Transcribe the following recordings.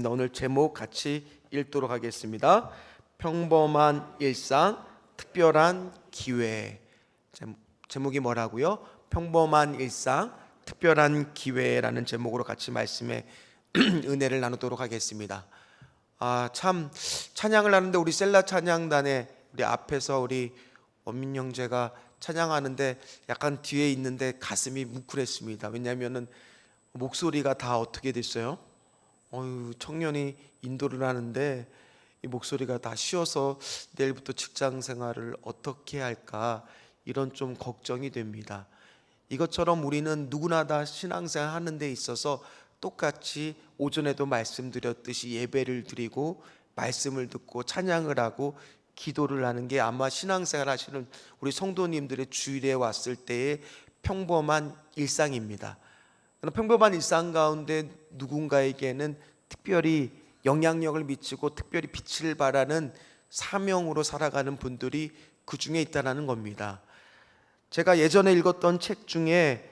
오늘 제목 같이 읽도록 하겠습니다. 평범한 일상, 특별한 기회. 제목이 뭐라고요? 평범한 일상, 특별한 기회라는 제목으로 같이 말씀의 은혜를 나누도록 하겠습니다. 참 찬양을 하는데 우리 셀라 찬양단에 우리 앞에서 우리 원민 형제가 찬양하는데 약간 뒤에 있는데 가슴이 뭉클했습니다. 왜냐하면은 목소리가 다 어떻게 됐어요? 청년이 인도를 하는데 이 목소리가 다 쉬어서 내일부터 직장 생활을 어떻게 할까 이런 좀 걱정이 됩니다. 이것처럼 우리는 누구나 다 신앙생활 하는 데 있어서 똑같이 오전에도 말씀드렸듯이 예배를 드리고 말씀을 듣고 찬양을 하고 기도를 하는 게 아마 신앙생활 하시는 우리 성도님들의 주일에 왔을 때의 평범한 일상입니다. 평범한 일상 가운데 누군가에게는 특별히 영향력을 미치고 특별히 빛을 발하는 사명으로 살아가는 분들이 그 중에 있다는 겁니다. 제가 예전에 읽었던 책 중에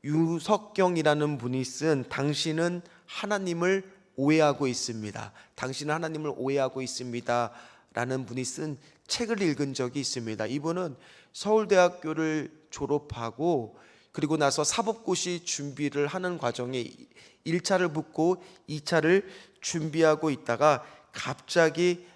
유석경이라는 분이 쓴 당신은 하나님을 오해하고 있습니다. 당신은 하나님을 오해하고 있습니다 라는 분이 쓴 책을 읽은 적이 있습니다. 이분은 서울대학교를 졸업하고 그리고 나서 사법고시 준비를 하는 과정에 1차를 붙고 2차를 준비하고 있다가 갑자기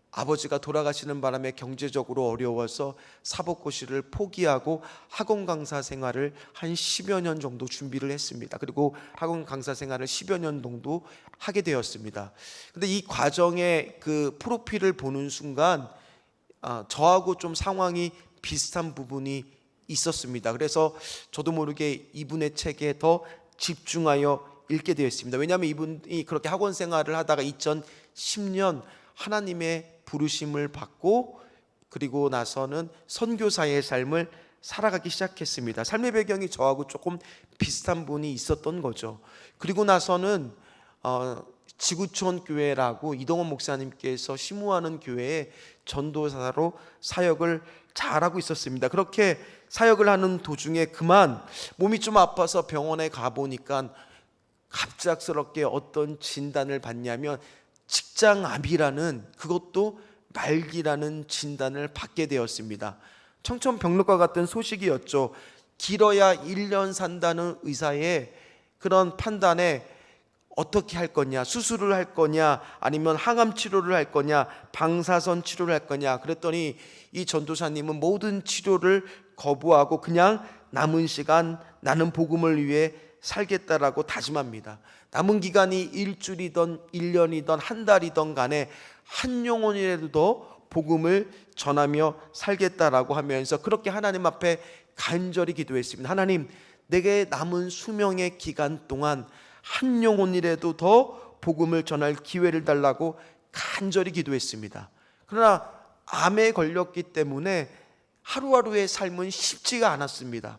아버지가 돌아가시는 바람에 경제적으로 어려워서 사법고시를 포기하고 학원 강사 생활을 한 10여 년 정도 준비를 했습니다. 그리고 학원 강사 생활을 10여 년 정도 하게 되었습니다. 근데 이 과정의 그 프로필을 보는 순간 저하고 좀 상황이 비슷한 부분이 있었습니다. 그래서 저도 모르게 이분의 책에 더 집중하여 읽게 되었습니다. 왜냐하면 이분이 그렇게 학원 생활을 하다가 2010년 하나님의 부르심을 받고 그리고 나서는 선교사의 삶을 살아가기 시작했습니다. 삶의 배경이 저하고 조금 비슷한 분이 있었던 거죠. 그리고 나서는 지구촌 교회라고 이동원 목사님께서 심우하는 교회에 전도사로 사역을 잘하고 있었습니다. 그렇게 사역을 하는 도중에 그만 몸이 좀 아파서 병원에 가보니까 갑작스럽게 어떤 진단을 받냐면 직장암이라는, 그것도 말기라는 진단을 받게 되었습니다. 청천벽력과 같은 소식이었죠. 길어야 1년 산다는 의사의 그런 판단에 어떻게 할 거냐, 수술을 할 거냐, 아니면 항암 치료를 할 거냐, 방사선 치료를 할 거냐. 그랬더니 이 전도사님은 모든 치료를 거부하고 그냥 남은 시간 나는 복음을 위해 살겠다라고 다짐합니다. 남은 기간이 일주일이든 1년이든 한 달이든 간에 한 영혼이라도 더 복음을 전하며 살겠다라고 하면서 그렇게 하나님 앞에 간절히 기도했습니다. 하나님, 내게 남은 수명의 기간 동안 한 영혼이라도 더 복음을 전할 기회를 달라고 간절히 기도했습니다. 그러나 암에 걸렸기 때문에 하루하루의 삶은 쉽지가 않았습니다.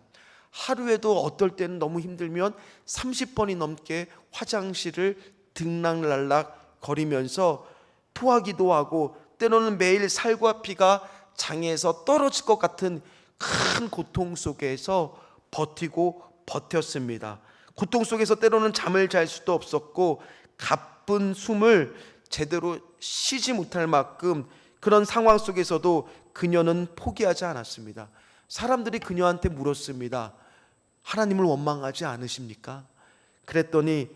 하루에도 어떨 때는 너무 힘들면 30번이 넘게 화장실을 들락날락 거리면서 토하기도 하고 때로는 매일 살과 피가 장에서 떨어질 것 같은 큰 고통 속에서 버텼습니다. 고통 속에서 때로는 잠을 잘 수도 없었고 가쁜 숨을 제대로 쉬지 못할 만큼 그런 상황 속에서도 그녀는 포기하지 않았습니다. 사람들이 그녀한테 물었습니다. 하나님을 원망하지 않으십니까? 그랬더니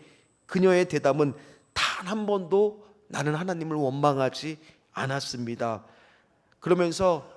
그녀의 대답은 단 한 번도 나는 하나님을 원망하지 않았습니다. 그러면서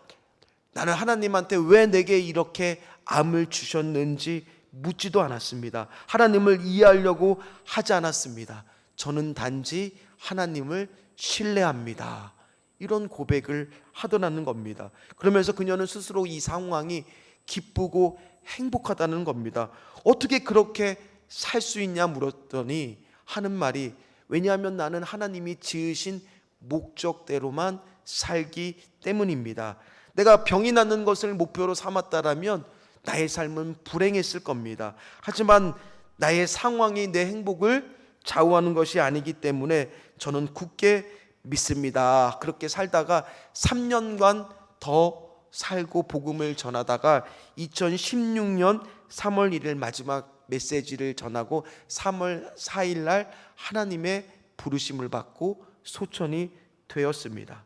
나는 하나님한테 왜 내게 이렇게 암을 주셨는지 묻지도 않았습니다. 하나님을 이해하려고 하지 않았습니다. 저는 단지 하나님을 신뢰합니다. 이런 고백을 하더라는 겁니다. 그러면서 그녀는 스스로 이 상황이 기쁘고 행복하다는 겁니다. 어떻게 그렇게 살 수 있냐 물었더니 하는 말이, 왜냐하면 나는 하나님이 지으신 목적대로만 살기 때문입니다. 내가 병이 낫는 것을 목표로 삼았다라면 나의 삶은 불행했을 겁니다. 하지만 나의 상황이 내 행복을 좌우하는 것이 아니기 때문에 저는 굳게 믿습니다. 그렇게 살다가 3년간 더 살고 복음을 전하다가 2016년 3월 1일 마지막 메시지를 전하고 3월 4일 날 하나님의 부르심을 받고 소천이 되었습니다.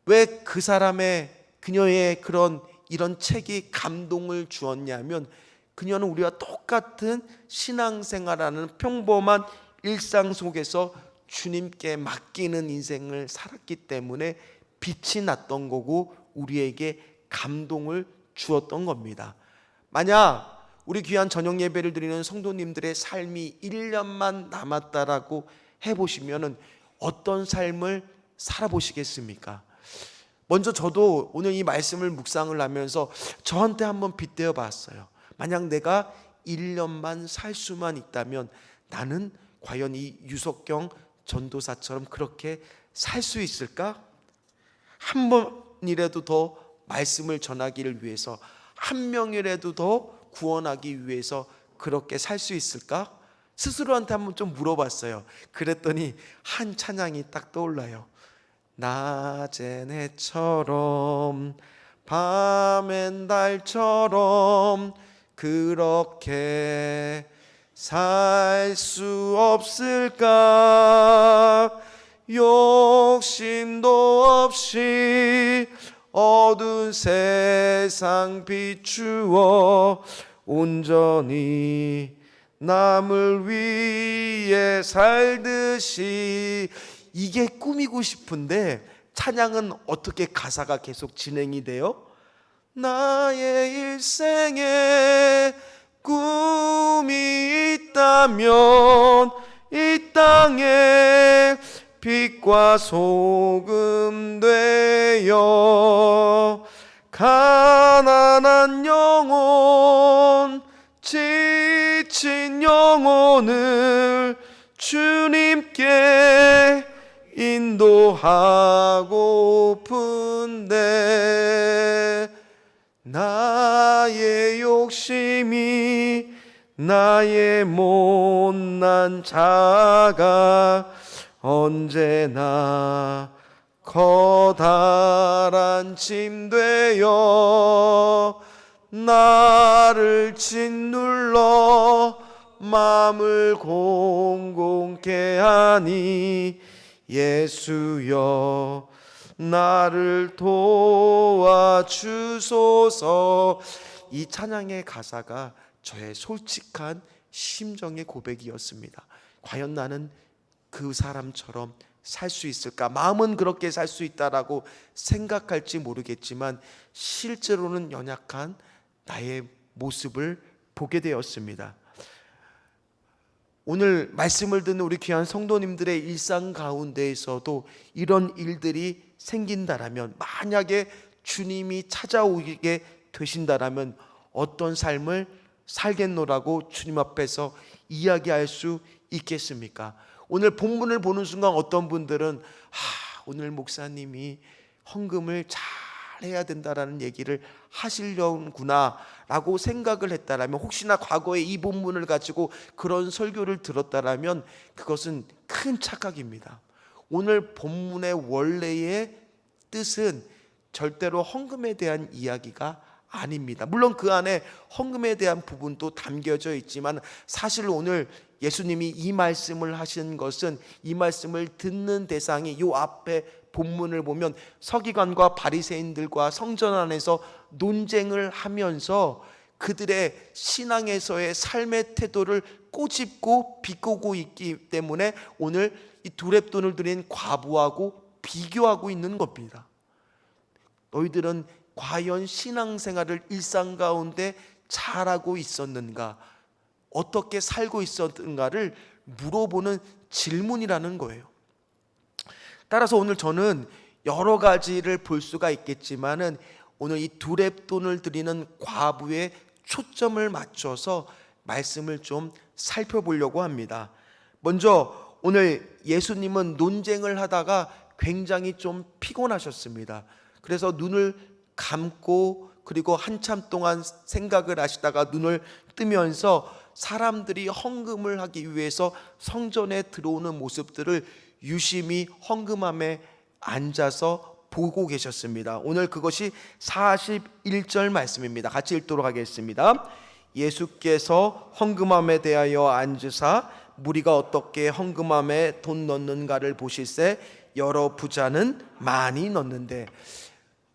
왜 그 사람의 그녀의 이런 책이 감동을 주었냐면 그녀는 우리와 똑같은 신앙생활하는 평범한 일상 속에서 주님께 맡기는 인생을 살았기 때문에 빛이 났던 거고 우리에게 감동을 주었던 겁니다. 만약 우리 귀한 저녁 예배를 드리는 성도님들의 삶이 1년만 남았다라고 해보시면 어떤 삶을 살아보시겠습니까? 먼저 저도 오늘 이 말씀을 묵상을 하면서 저한테 한번 빗대어 봤어요. 만약 내가 1년만 살 수만 있다면 나는 과연 이 유석경 전도사처럼 그렇게 살 수 있을까? 한 번이라도 더 말씀을 전하기를 위해서, 한 명이라도 더 구원하기 위해서 그렇게 살 수 있을까? 스스로한테 한번 좀 물어봤어요. 그랬더니 한 찬양이 딱 떠올라요. 낮엔 해처럼 밤엔 달처럼 그렇게 살 수 없을까? 욕심도 없이 어두운 세상 비추어 온전히 남을 위해 살듯이. 이게 꿈이고 싶은데 찬양은 어떻게 가사가 계속 진행이 돼요? 나의 일생에 꿈이 있다면 이 땅에 빛과 소금 되어 가난한 영혼, 지친 영혼을 주님께 인도하고픈데 나의 욕심이 나의 못난 자가 언제나 커다란 짐 되어 나를 짓눌러 마음을 공공케 하니 예수여 나를 도와주소서. 이 찬양의 가사가 저의 솔직한 심정의 고백이었습니다. 과연 나는 그 사람처럼 살 수 있을까? 마음은 그렇게 살 수 있다라고 생각할지 모르겠지만 실제로는 연약한 나의 모습을 보게 되었습니다. 오늘 말씀을 듣는 우리 귀한 성도님들의 일상 가운데에서도 이런 일들이 생긴다라면, 만약에 주님이 찾아오게 되신다라면 어떤 삶을 살겠노라고 주님 앞에서 이야기할 수 있겠습니까? 오늘 본문을 보는 순간 어떤 분들은 오늘 목사님이 헌금을 잘 해야 된다라는 얘기를 하시려구나 라고 생각을 했다라면, 혹시나 과거에 이 본문을 가지고 그런 설교를 들었다라면 그것은 큰 착각입니다. 오늘 본문의 원래의 뜻은 절대로 헌금에 대한 이야기가 아닙니다. 물론 그 안에 헌금에 대한 부분도 담겨져 있지만 사실 오늘 예수님이 이 말씀을 하신 것은, 이 말씀을 듣는 대상이 요 앞에 본문을 보면 서기관과 바리새인들과 성전 안에서 논쟁을 하면서 그들의 신앙에서의 삶의 태도를 꼬집고 비꼬고 있기 때문에 오늘 이 두렙돈을 드린 과부하고 비교하고 있는 겁니다. 너희들은 과연 신앙생활을 일상 가운데 잘하고 있었는가, 어떻게 살고 있었는가를 물어보는 질문이라는 거예요. 따라서 오늘 저는 여러 가지를 볼 수가 있겠지만은 오늘 이 두렙돈을 드리는 과부의 초점을 맞춰서 말씀을 좀 살펴보려고 합니다. 먼저 오늘 예수님은 논쟁을 하다가 굉장히 좀 피곤하셨습니다. 그래서 눈을 감고 그리고 한참 동안 생각을 하시다가 눈을 뜨면서 사람들이 헌금을 하기 위해서 성전에 들어오는 모습들을 유심히 헌금함에 앉아서 보고 계셨습니다. 오늘 그것이 41절 말씀입니다. 같이 읽도록 하겠습니다. 예수께서 헌금함에 대하여 앉으사 무리가 어떻게 헌금함에 돈 넣는가를 보실세 여러 부자는 많이 넣는데.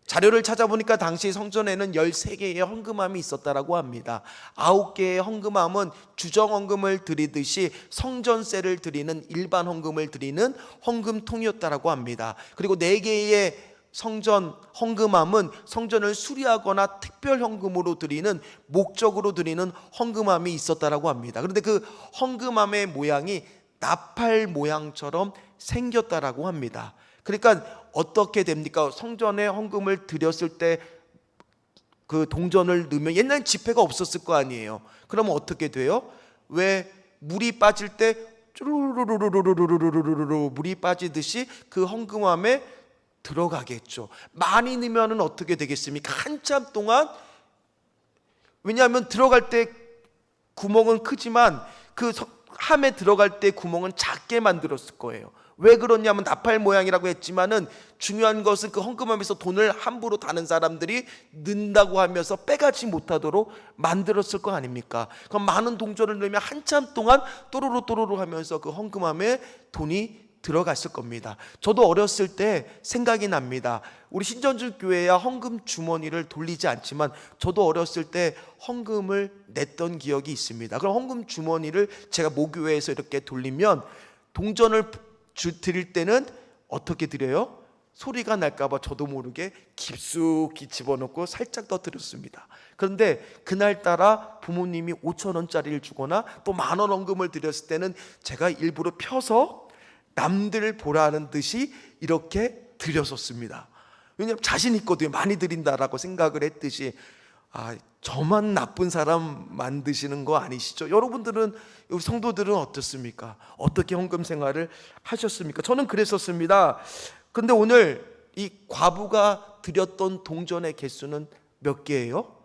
자료를 찾아보니까 당시 성전에는 13개의 헌금함이 있었다라고 합니다. 9개의 헌금함은 주정 헌금을 드리듯이 성전세를 드리는 일반 헌금을 드리는 헌금통이었다라고 합니다. 그리고 4개의 성전 헌금함은 성전을 수리하거나 특별 헌금으로 드리는 목적으로 드리는 헌금함이 있었다라고 합니다. 그런데 그 헌금함의 모양이 나팔 모양처럼 생겼다라고 합니다. 그러니까 어떻게 됩니까? 성전에 헌금을 드렸을 때 그 동전을 넣으면, 옛날엔 지폐가 없었을 거 아니에요. 그러면 어떻게 돼요? 왜 물이 빠질 때 쭈루루루루루루루루루루 물이 빠지듯이 그 헌금함에 들어가겠죠. 많이 넣으면 어떻게 되겠습니까? 한참 동안, 왜냐하면 들어갈 때 구멍은 크지만 그 함에 들어갈 때 구멍은 작게 만들었을 거예요. 왜 그러냐면 나팔 모양이라고 했지만은 중요한 것은 그 헌금함에서 돈을 함부로 다른 사람들이 넣는다고 하면서 빼가지 못하도록 만들었을 거 아닙니까? 그럼 많은 동전을 넣으면 한참 동안 또로로 또로로 하면서 그 헌금함에 돈이 들어갔을 겁니다. 저도 어렸을 때 생각이 납니다. 우리 신전주 교회야 헌금 주머니를 돌리지 않지만 저도 어렸을 때 헌금을 냈던 기억이 있습니다. 그럼 헌금 주머니를 제가 모교회에서 이렇게 돌리면 동전을 드릴 때는 어떻게 드려요? 소리가 날까봐 저도 모르게 깊숙이 집어넣고 살짝 더 드렸습니다. 그런데 그날따라 부모님이 5,000원짜리를 주거나 또 10,000원 헌금을 드렸을 때는 제가 일부러 펴서 남들 보라는 듯이 이렇게 드렸었습니다. 왜냐하면 자신 있거든요. 많이 드린다라고 생각을 했듯이. 저만 나쁜 사람 만드시는 거 아니시죠? 여러분들은, 성도들은 어떻습니까? 어떻게 헌금 생활을 하셨습니까? 저는 그랬었습니다. 근데 오늘 이 과부가 드렸던 동전의 개수는 몇 개예요?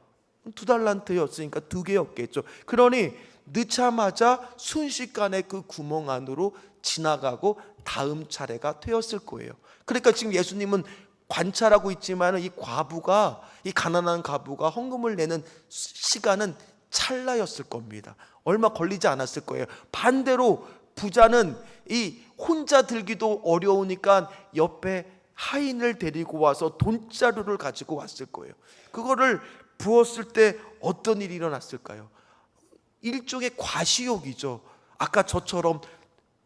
2달란트였으니까 2개였겠죠. 그러니 넣자마자 순식간에 그 구멍 안으로 지나가고 다음 차례가 되었을 거예요. 그러니까 지금 예수님은 관찰하고 있지만 이 과부가, 이 가난한 과부가 헌금을 내는 시간은 찰나였을 겁니다. 얼마 걸리지 않았을 거예요. 반대로 부자는 이 혼자 들기도 어려우니까 옆에 하인을 데리고 와서 돈자루를 가지고 왔을 거예요. 그거를 부었을 때 어떤 일이 일어났을까요? 일종의 과시욕이죠. 아까 저처럼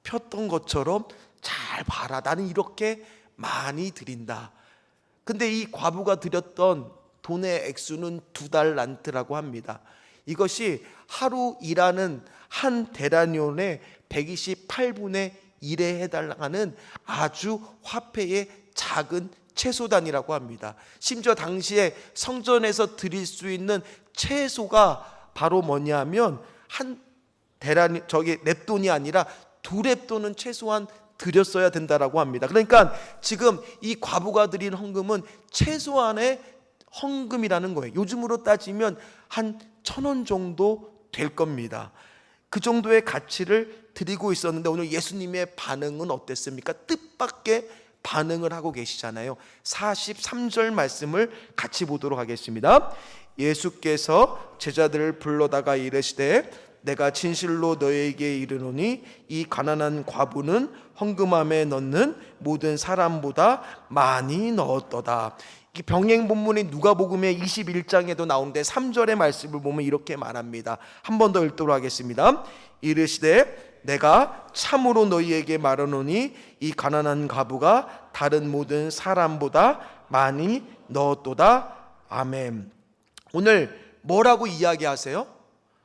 폈던 것처럼, 잘 봐라, 나는 이렇게 많이 드린다. 근데 이 과부가 드렸던 돈의 액수는 2달란트라고 합니다. 이것이 하루 일하는 한 데나리온의 128분의 1에 해당하는 아주 화폐의 작은 채소단이라고 합니다. 심지어 당시에 성전에서 드릴 수 있는 채소가 바로 뭐냐면 한 랩돈이 아니라 2랩돈은 최소한 드렸어야 된다라고 합니다. 그러니까 지금 이 과부가 드린 헌금은 최소한의 헌금이라는 거예요. 요즘으로 따지면 한 1,000원 정도 될 겁니다. 그 정도의 가치를 드리고 있었는데 오늘 예수님의 반응은 어땠습니까? 뜻밖의 반응을 하고 계시잖아요. 43절 말씀을 같이 보도록 하겠습니다. 예수께서 제자들을 불러다가 이르시되 내가 진실로 너희에게 이르노니 이 가난한 과부는 헌금함에 넣는 모든 사람보다 많이 넣었도다. 이 병행 본문이 누가복음의 21장에도 나오는데 3절의 말씀을 보면 이렇게 말합니다. 한 번 더 읽도록 하겠습니다. 이르시되 내가 참으로 너희에게 말하노니 이 가난한 과부가 다른 모든 사람보다 많이 넣었도다. 아멘. 오늘 뭐라고 이야기하세요?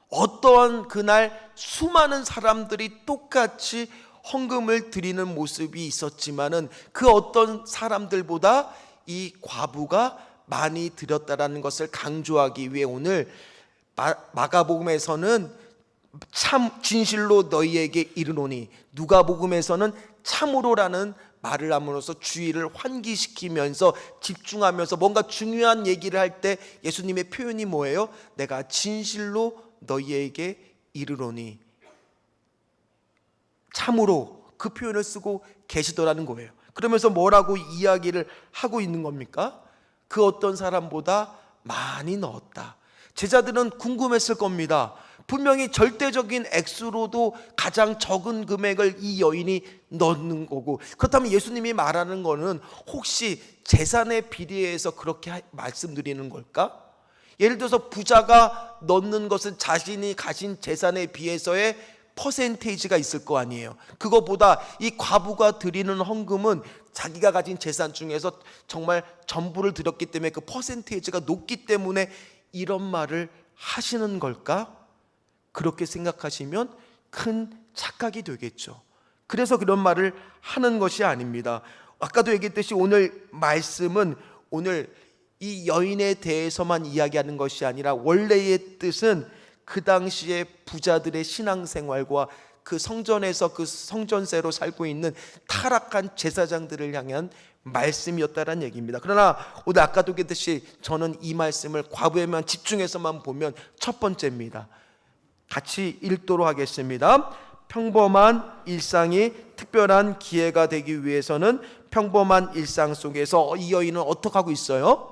어떠한 그날 수많은 사람들이 똑같이 헌금을 드리는 모습이 있었지만은 그 어떤 사람들보다 이 과부가 많이 드렸다라는 것을 강조하기 위해 오늘 마가복음에서는 참 진실로 너희에게 이르노니, 누가복음에서는 참으로라는 말을 함으로써 주의를 환기시키면서 집중하면서 뭔가 중요한 얘기를 할 때 예수님의 표현이 뭐예요? 내가 진실로 너희에게 이르노니, 참으로 그 표현을 쓰고 계시더라는 거예요. 그러면서 뭐라고 이야기를 하고 있는 겁니까? 그 어떤 사람보다 많이 넣었다. 제자들은 궁금했을 겁니다. 분명히 절대적인 액수로도 가장 적은 금액을 이 여인이 넣는 거고, 그렇다면 예수님이 말하는 거는 혹시 재산의 비례해서 그렇게 말씀드리는 걸까? 예를 들어서 부자가 넣는 것은 자신이 가진 재산에 비해서의 퍼센테이지가 있을 거 아니에요. 그거보다 이 과부가 드리는 헌금은 자기가 가진 재산 중에서 정말 전부를 드렸기 때문에 그 퍼센테이지가 높기 때문에 이런 말을 하시는 걸까? 그렇게 생각하시면 큰 착각이 되겠죠. 그래서 그런 말을 하는 것이 아닙니다. 아까도 얘기했듯이 오늘 말씀은 오늘 이 여인에 대해서만 이야기하는 것이 아니라 원래의 뜻은 그 당시에 부자들의 신앙생활과 그 성전에서 그 성전세로 살고 있는 타락한 제사장들을 향한 말씀이었다는 얘기입니다. 그러나 오늘 아까도 얘기했듯이 저는 이 말씀을 과부에만 집중해서만 보면 첫 번째입니다. 같이 읽도록 하겠습니다. 평범한 일상이 특별한 기회가 되기 위해서는 평범한 일상 속에서 이 여인은 어떻게 하고 있어요?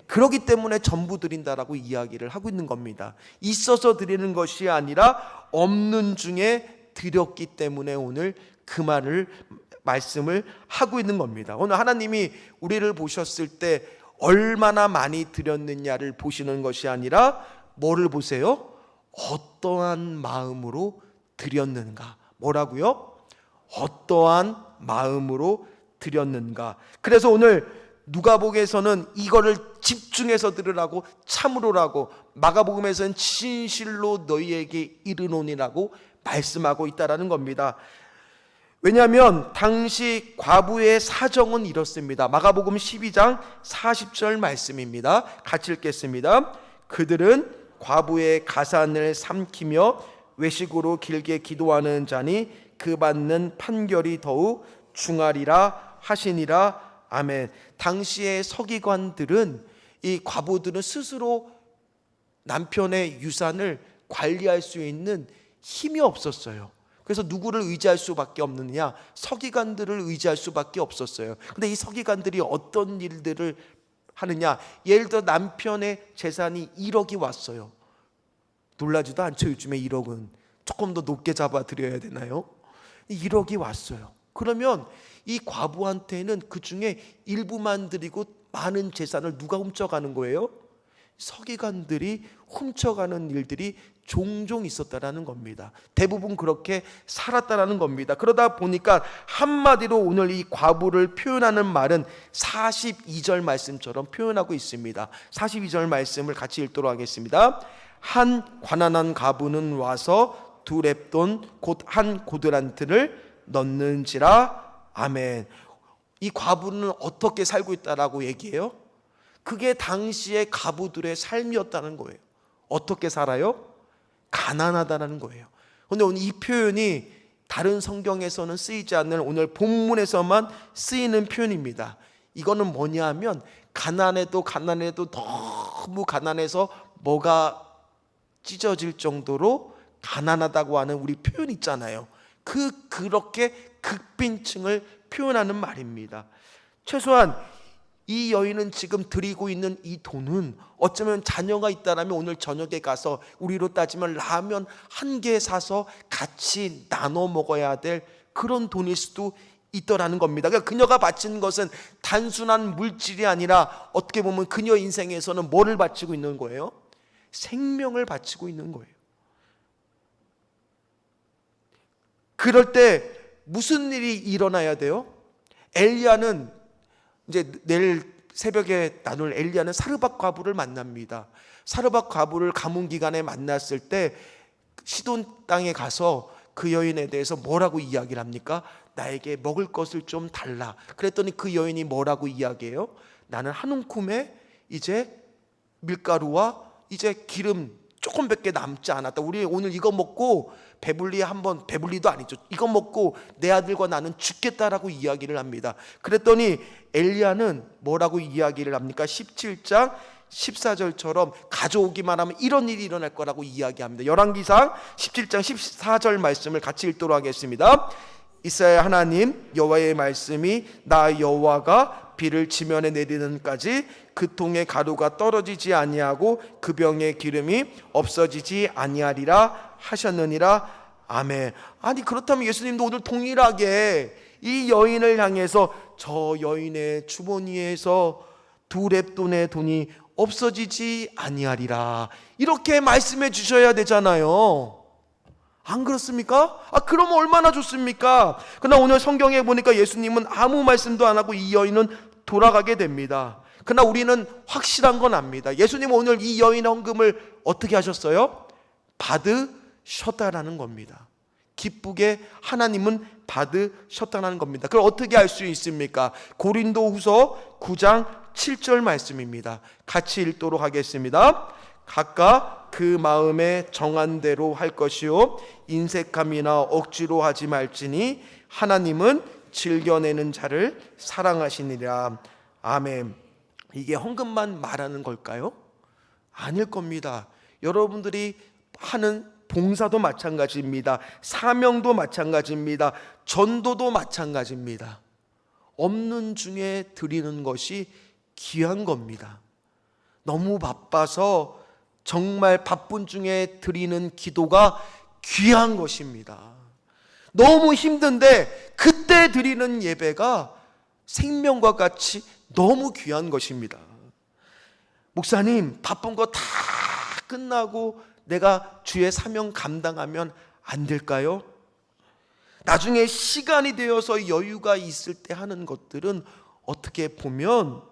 그러기 때문에 전부 드린다라고 이야기를 하고 있는 겁니다. 있어서 드리는 것이 아니라 없는 중에 드렸기 때문에 오늘 그 말씀을 하고 있는 겁니다. 오늘 하나님이 우리를 보셨을 때 얼마나 많이 드렸느냐를 보시는 것이 아니라 뭐를 보세요? 어떠한 마음으로 드렸는가. 뭐라고요? 어떠한 마음으로 드렸는가. 그래서 오늘 누가복음에서는 이거를 집중해서 들으라고 참으로라고, 마가복음에서는 진실로 너희에게 이르노니라고 말씀하고 있다라는 겁니다. 왜냐하면 당시 과부의 사정은 이렇습니다. 마가복음 12장 40절 말씀입니다. 같이 읽겠습니다. 그들은 과부의 가산을 삼키며 외식으로 길게 기도하는 자니 그 받는 판결이 더욱 중하리라 하시니라. 아멘. 당시의 서기관들은, 이 과부들은 스스로 남편의 유산을 관리할 수 있는 힘이 없었어요. 그래서 누구를 의지할 수밖에 없느냐? 서기관들을 의지할 수밖에 없었어요. 근데 이 서기관들이 어떤 일들을 하느냐? 예를 들어 남편의 재산이 1억이 왔어요. 놀라지도 않죠. 요즘에 1억은 조금 더 높게 잡아 드려야 되나요? 1억이 왔어요. 그러면 이 과부한테는 그 중에 일부만 드리고 많은 재산을 누가 훔쳐가는 거예요? 서기관들이 훔쳐가는 일들이 종종 있었다라는 겁니다. 대부분 그렇게 살았다라는 겁니다. 그러다 보니까 한마디로 오늘 이 과부를 표현하는 말은 42절 말씀처럼 표현하고 있습니다. 42절 말씀을 같이 읽도록 하겠습니다. 한 가난한 과부는 와서 2렙돈 곧 한 고드란트를 넣는지라. 아멘. 이 과부는 어떻게 살고 있다라고 얘기해요? 그게 당시의 과부들의 삶이었다는 거예요. 어떻게 살아요? 가난하다는 거예요. 그런데 오늘 이 표현이 다른 성경에서는 쓰이지 않는 오늘 본문에서만 쓰이는 표현입니다. 이거는 뭐냐 하면 가난해도 너무 가난해서 뭐가 찢어질 정도로 가난하다고 하는 우리 표현 있잖아요. 그렇게 극빈층을 표현하는 말입니다. 최소한 이 여인은 지금 드리고 있는 이 돈은 어쩌면 자녀가 있다라면 오늘 저녁에 가서 우리로 따지면 라면 한 개 사서 같이 나눠 먹어야 될 그런 돈일 수도 있더라는 겁니다. 그러니까 그녀가 바친 것은 단순한 물질이 아니라 어떻게 보면 그녀 인생에서는 뭐를 바치고 있는 거예요? 생명을 바치고 있는 거예요. 그럴 때 무슨 일이 일어나야 돼요? 엘리야는 이제 내일 새벽에 나눌 엘리야는 사르밧 과부를 만납니다. 사르밧 과부를 가뭄 기간에 만났을 때 시돈 땅에 가서 그 여인에 대해서 뭐라고 이야기를 합니까? 나에게 먹을 것을 좀 달라. 그랬더니 그 여인이 뭐라고 이야기해요? 나는 한 움큼에 이제 밀가루와 이제 기름 조금밖에 남지 않았다. 우리 오늘 이거 먹고 배불리도 아니죠. 이거 먹고 내 아들과 나는 죽겠다라고 이야기를 합니다. 그랬더니 엘리야는 뭐라고 이야기를 합니까? 17장 14절처럼 가져오기만 하면 이런 일이 일어날 거라고 이야기합니다. 열왕기상 17장 14절 말씀을 같이 읽도록 하겠습니다. 이스라엘 하나님 여호와의 말씀이 나 여호와가 비를 지면에 내리는까지 그 통의 가루가 떨어지지 아니하고 그 병의 기름이 없어지지 아니하리라 하셨느니라. 아멘. 아니 그렇다면 예수님도 오늘 동일하게 이 여인을 향해서 저 여인의 주머니에서 2렙돈의 돈이 없어지지 아니하리라 이렇게 말씀해 주셔야 되잖아요. 안 그렇습니까? 그러면 얼마나 좋습니까? 그러나 오늘 성경에 보니까 예수님은 아무 말씀도 안 하고 이 여인은 돌아가게 됩니다. 그러나 우리는 확실한 건 압니다. 예수님은 오늘 이 여인의 헌금을 어떻게 하셨어요? 받으셨다라는 겁니다. 기쁘게 하나님은 받으셨다는 겁니다. 그걸 어떻게 알 수 있습니까? 고린도후서 9장 7절 말씀입니다. 같이 읽도록 하겠습니다. 각각 그 마음에 정한 대로 할 것이요 인색함이나 억지로 하지 말지니 하나님은 즐겨내는 자를 사랑하시니라. 아멘. 이게 헌금만 말하는 걸까요? 아닐 겁니다. 여러분들이 하는 봉사도 마찬가지입니다. 사명도 마찬가지입니다. 전도도 마찬가지입니다. 없는 중에 드리는 것이 귀한 겁니다. 너무 바빠서 정말 바쁜 중에 드리는 기도가 귀한 것입니다. 너무 힘든데 그때 드리는 예배가 생명과 같이 너무 귀한 것입니다. 목사님, 바쁜 거 다 끝나고 내가 주의 사명 감당하면 안 될까요? 나중에 시간이 되어서 여유가 있을 때 하는 것들은 어떻게 보면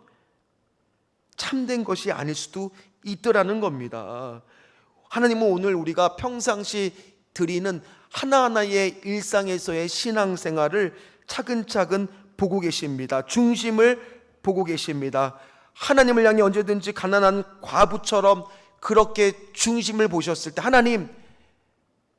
참된 것이 아닐 수도 있더라는 겁니다. 하나님은 오늘 우리가 평상시 드리는 하나하나의 일상에서의 신앙생활을 차근차근 보고 계십니다. 중심을 보고 계십니다. 하나님을 향해 언제든지 가난한 과부처럼 그렇게 중심을 보셨을 때 하나님,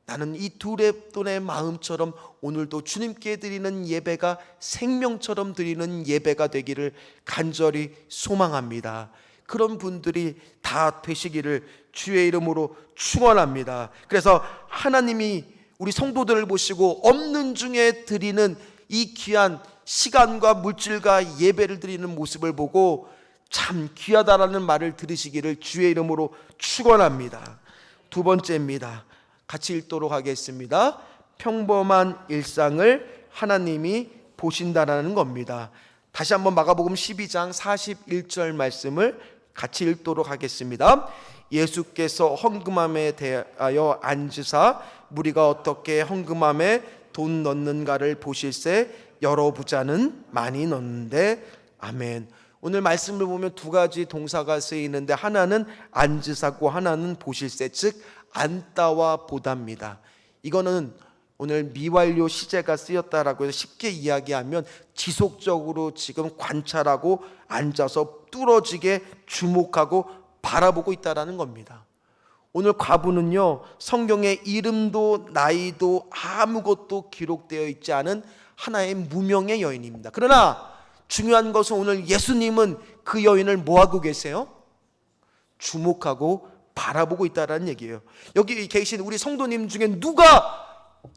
나는 이 2렙돈의 마음처럼 오늘도 주님께 드리는 예배가 생명처럼 드리는 예배가 되기를 간절히 소망합니다. 그런 분들이 다 되시기를 주의 이름으로 축원합니다. 그래서 하나님이 우리 성도들을 보시고 없는 중에 드리는 이 귀한 시간과 물질과 예배를 드리는 모습을 보고 참 귀하다라는 말을 들으시기를 주의 이름으로 축원합니다. 두 번째입니다. 같이 읽도록 하겠습니다. 평범한 일상을 하나님이 보신다라는 겁니다. 다시 한번 마가복음 12장 41절 말씀을 같이 읽도록 하겠습니다. 예수께서 헌금함에 대하여 앉으사 무리가 어떻게 헌금함에 돈 넣는가를 보실새 여러 부자는 많이 넣는데. 아멘. 오늘 말씀을 보면 두 가지 동사가 쓰이는데 하나는 앉으사고 하나는 보실새, 즉 앉다와 보다입니다. 이거는 오늘 미완료 시제가 쓰였다라고 해서 쉽게 이야기하면 지속적으로 지금 관찰하고 앉아서 뚫어지게 주목하고 바라보고 있다라는 겁니다. 오늘 과부는요, 성경에 이름도 나이도 아무것도 기록되어 있지 않은 하나의 무명의 여인입니다. 그러나 중요한 것은 오늘 예수님은 그 여인을 뭐하고 계세요? 주목하고 바라보고 있다는 얘기예요. 여기 계신 우리 성도님 중에 누가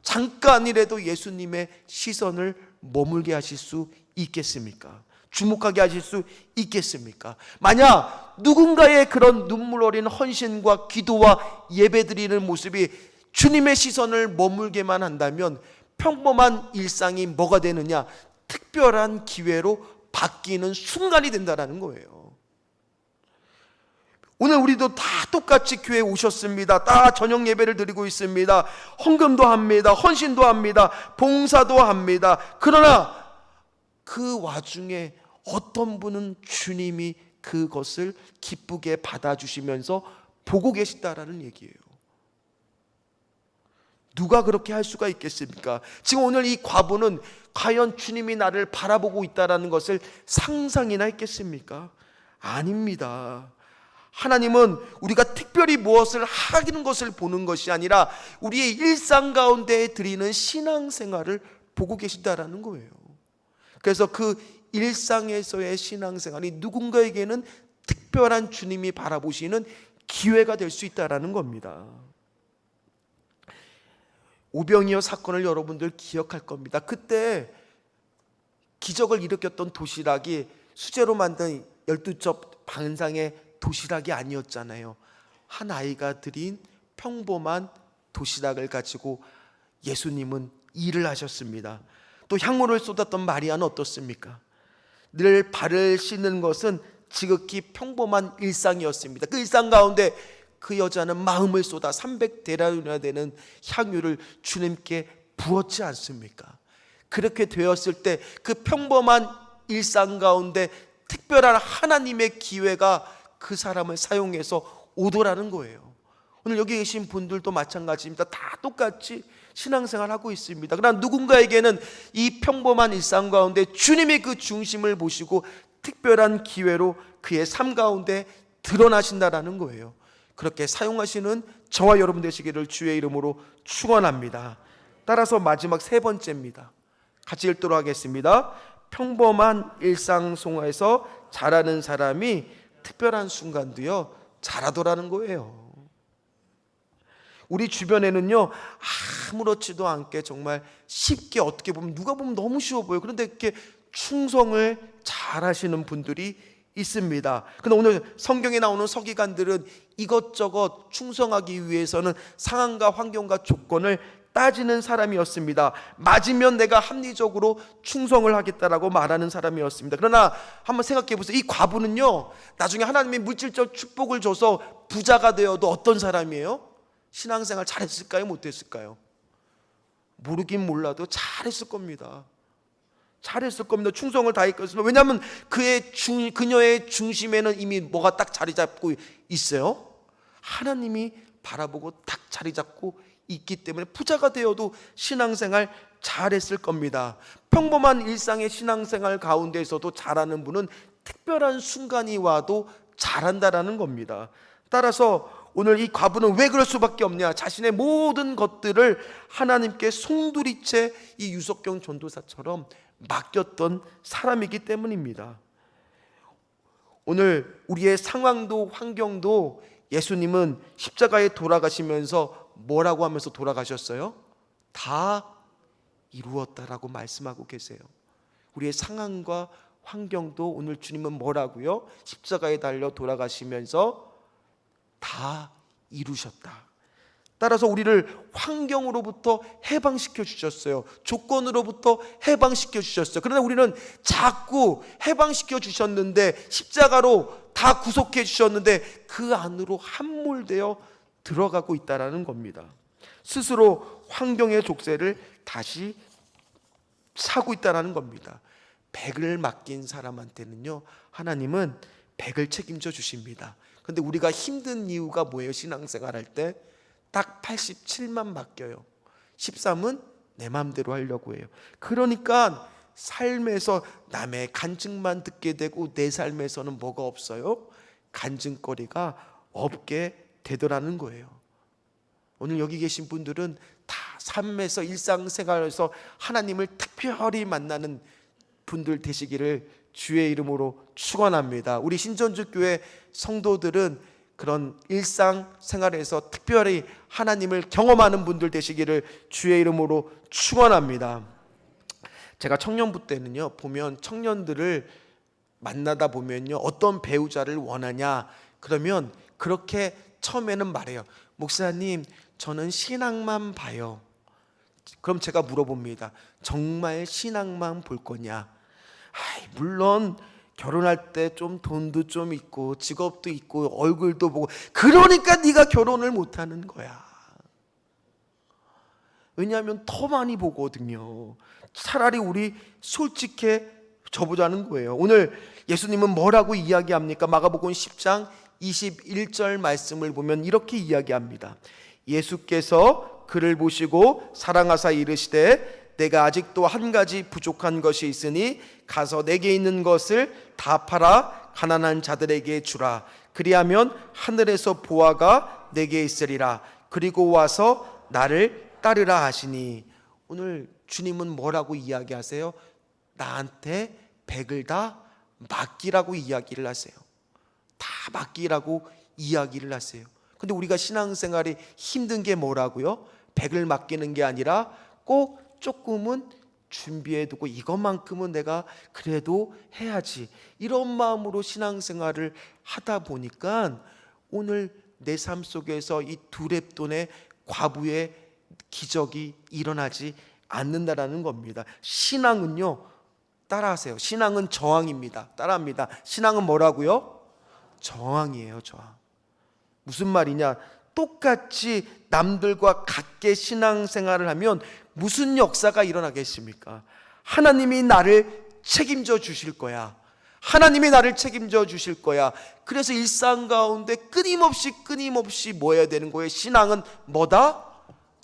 잠깐이라도 예수님의 시선을 머물게 하실 수 있겠습니까? 주목하게 하실 수 있겠습니까? 만약 누군가의 그런 눈물 어린 헌신과 기도와 예배드리는 모습이 주님의 시선을 머물게만 한다면 평범한 일상이 뭐가 되느냐? 특별한 기회로 바뀌는 순간이 된다는 거예요. 오늘 우리도 다 똑같이 교회에 오셨습니다. 다 저녁 예배를 드리고 있습니다. 헌금도 합니다. 헌신도 합니다. 봉사도 합니다. 그러나 그 와중에 어떤 분은 주님이 그것을 기쁘게 받아주시면서 보고 계시다라는 얘기예요. 누가 그렇게 할 수가 있겠습니까? 지금 오늘 이 과부는 과연 주님이 나를 바라보고 있다라는 것을 상상이나 했겠습니까? 아닙니다. 하나님은 우리가 특별히 무엇을 하는 것을 보는 것이 아니라 우리의 일상 가운데 드리는 신앙생활을 보고 계신다라는 거예요. 그래서 그 일상에서의 신앙생활이 누군가에게는 특별한 주님이 바라보시는 기회가 될 수 있다라는 겁니다. 오병이어 사건을 여러분들 기억할 겁니다. 그때 기적을 일으켰던 도시락이 수제로 만든 12첩 반상의 도시락이 아니었잖아요. 한 아이가 드린 평범한 도시락을 가지고 예수님은 일을 하셨습니다. 또 향물을 쏟았던 마리아는 어떻습니까? 늘 발을 씻는 것은 지극히 평범한 일상이었습니다. 그 일상 가운데 그 여자는 마음을 쏟아 300데나리온이나 되는 향유를 주님께 부었지 않습니까? 그렇게 되었을 때 그 평범한 일상 가운데 특별한 하나님의 기회가 그 사람을 사용해서 오더라는 거예요. 오늘 여기 계신 분들도 마찬가지입니다. 다 똑같이 신앙생활하고 있습니다. 그러나 누군가에게는 이 평범한 일상 가운데 주님이 그 중심을 보시고 특별한 기회로 그의 삶 가운데 드러나신다라는 거예요. 그렇게 사용하시는 저와 여러분 되시기를 주의 이름으로 축원합니다. 따라서 마지막 세 번째입니다. 같이 읽도록 하겠습니다. 평범한 일상 속에서 자라는 사람이 특별한 순간도요 자라더라는 거예요. 우리 주변에는요 아무렇지도 않게 정말 쉽게, 어떻게 보면 누가 보면 너무 쉬워 보여요. 그런데 이렇게 충성을 잘 하시는 분들이 있습니다. 그런데 오늘 성경에 나오는 서기관들은 이것저것 충성하기 위해서는 상황과 환경과 조건을 따지는 사람이었습니다. 맞으면 내가 합리적으로 충성을 하겠다라고 말하는 사람이었습니다. 그러나 한번 생각해 보세요. 이 과부는요 나중에 하나님이 물질적 축복을 줘서 부자가 되어도 어떤 사람이에요? 신앙생활 잘했을까요? 못했을까요? 모르긴 몰라도 잘했을 겁니다. 잘했을 겁니다. 충성을 다했거든요. 왜냐하면 그녀의 중심에는 이미 뭐가 딱 자리 잡고 있어요? 하나님이 바라보고 딱 자리 잡고 있기 때문에 부자가 되어도 신앙생활 잘했을 겁니다. 평범한 일상의 신앙생활 가운데서도 잘하는 분은 특별한 순간이 와도 잘한다라는 겁니다. 따라서 오늘 이 과부는 왜 그럴 수밖에 없냐? 자신의 모든 것들을 하나님께 송두리째 이 유석경 전도사처럼 맡겼던 사람이기 때문입니다. 오늘 우리의 상황도 환경도 예수님은 십자가에 돌아가시면서 뭐라고 하면서 돌아가셨어요? 다 이루었다라고 말씀하고 계세요. 우리의 상황과 환경도 오늘 주님은 뭐라고요? 십자가에 달려 돌아가시면서 다 이루셨다. 따라서 우리를 환경으로부터 해방시켜 주셨어요. 조건으로부터 해방시켜 주셨어요. 그러나 우리는 자꾸 해방시켜 주셨는데, 십자가로 다 구속해 주셨는데 그 안으로 함몰되어 들어가고 있다라는 겁니다. 스스로 환경의 족쇄를 다시 사고 있다라는 겁니다. 백을 맡긴 사람한테는요 하나님은 백을 책임져 주십니다. 근데 우리가 힘든 이유가 뭐예요? 신앙생활 할 때 딱 87만 맡겨요. 13은 내 마음대로 하려고 해요. 그러니까 삶에서 남의 간증만 듣게 되고 내 삶에서는 뭐가 없어요? 간증거리가 없게 되더라는 거예요. 오늘 여기 계신 분들은 다 삶에서 일상생활에서 하나님을 특별히 만나는 분들 되시기를 주의 이름으로 축원합니다. 우리 신전주교회 성도들은 그런 일상생활에서 특별히 하나님을 경험하는 분들 되시기를 주의 이름으로 축원합니다. 제가 청년부 때는요 보면 청년들을 만나다 보면요 어떤 배우자를 원하냐 그러면 그렇게 처음에는 말해요. 목사님 저는 신앙만 봐요. 그럼 제가 물어봅니다. 정말 신앙만 볼 거냐? 물론 결혼할 때 좀 돈도 좀 있고 직업도 있고 얼굴도 보고, 그러니까 네가 결혼을 못하는 거야. 왜냐하면 더 많이 보거든요. 차라리 우리 솔직해져보자는 거예요. 오늘 예수님은 뭐라고 이야기합니까? 마가복음 10장 21절 말씀을 보면 이렇게 이야기합니다. 예수께서 그를 보시고 사랑하사 이르시되 내가 아직도 한 가지 부족한 것이 있으니 가서 내게 있는 것을 다 팔아 가난한 자들에게 주라. 그리하면 하늘에서 보화가 내게 있으리라. 그리고 와서 나를 따르라 하시니, 오늘 주님은 뭐라고 이야기하세요? 나한테 백을 다 맡기라고 이야기를 하세요. 다 맡기라고 이야기를 하세요. 근데 우리가 신앙생활이 힘든 게 뭐라고요? 백을 맡기는 게 아니라 꼭 조금은 준비해두고 이것만큼은 내가 그래도 해야지, 이런 마음으로 신앙생활을 하다 보니까 오늘 내 삶 속에서 이 두렙돈의 과부의 기적이 일어나지 않는다라는 겁니다. 신앙은요, 따라하세요. 신앙은 저항입니다. 따라합니다. 신앙은 뭐라고요? 저항이에요. 저항. 무슨 말이냐? 똑같이 남들과 같게 신앙생활을 하면 무슨 역사가 일어나겠습니까? 하나님이 나를 책임져 주실 거야. 하나님이 나를 책임져 주실 거야. 그래서 일상 가운데 끊임없이 뭐 해야 되는 거예요? 신앙은 뭐다?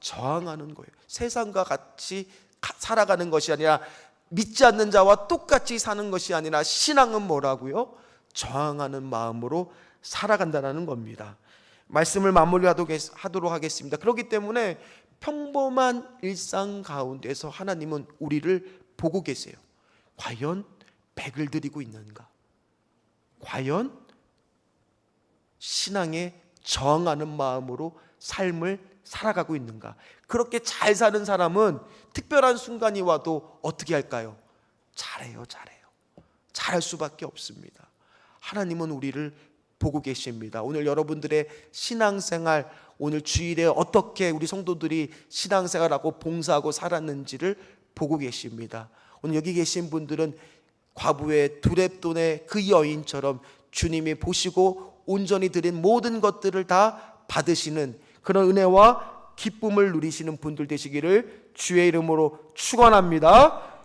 저항하는 거예요. 세상과 같이 살아가는 것이 아니라, 믿지 않는 자와 똑같이 사는 것이 아니라, 신앙은 뭐라고요? 저항하는 마음으로 살아간다는 겁니다. 말씀을 마무리하도록 하겠습니다. 그렇기 때문에 평범한 일상 가운데서 하나님은 우리를 보고 계세요. 과연 100을 드리고 있는가? 과연 신앙에 저항하는 마음으로 삶을 살아가고 있는가? 그렇게 잘 사는 사람은 특별한 순간이 와도 어떻게 할까요? 잘해요. 잘할 수밖에 없습니다. 하나님은 우리를 보고 계십니다. 오늘 여러분들의 신앙생활, 오늘 주일에 어떻게 우리 성도들이 신앙생활하고 봉사하고 살았는지를 보고 계십니다. 오늘 여기 계신 분들은 과부의 두렙돈의 그 여인처럼 주님이 보시고 온전히 드린 모든 것들을 다 받으시는 그런 은혜와 기쁨을 누리시는 분들 되시기를 주의 이름으로 축원합니다.